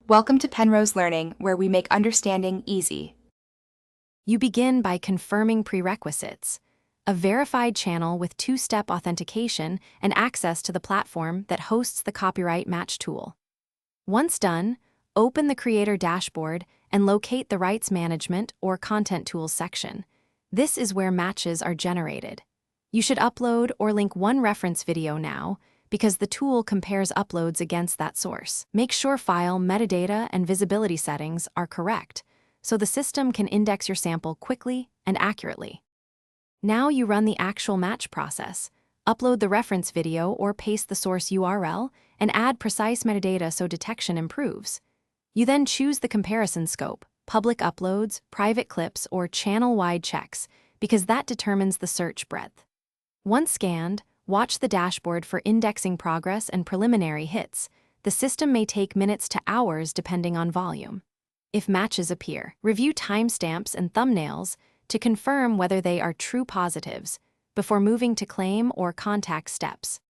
Welcome to Penrose Learning, where we make understanding easy. You begin by confirming prerequisites, a verified channel with two-step authentication and access to the platform that hosts the copyright match tool. Once done, open the Creator dashboard and locate the Rights Management or Content Tools section. This is where matches are generated. You should upload or link one reference video now, because the tool compares uploads against that source. Make sure file metadata and visibility settings are correct, so the system can index your sample quickly and accurately. Now you run the actual match process, upload the reference video or paste the source URL, and add precise metadata so detection improves. You then choose the comparison scope, public uploads, private clips, or channel-wide checks, because that determines the search breadth. Once scanned, watch the dashboard for indexing progress and preliminary hits. The system may take minutes to hours depending on volume. If matches appear, review timestamps and thumbnails to confirm whether they are true positives before moving to claim or contact steps.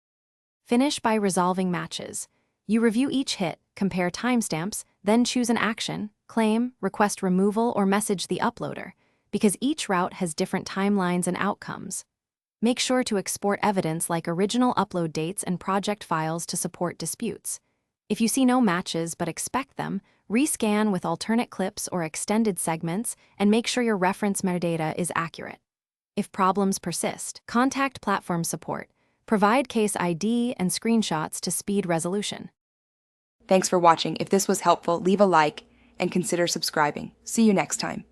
Finish by resolving matches. You review each hit, compare timestamps, then choose an action, claim, request removal, or message the uploader, because each route has different timelines and outcomes. Make sure to export evidence like original upload dates and project files to support disputes. If you see no matches but expect them, rescan with alternate clips or extended segments and make sure your reference metadata is accurate. If problems persist, contact platform support. Provide case ID and screenshots to speed resolution. Thanks for watching. If this was helpful, leave a like and consider subscribing. See you next time.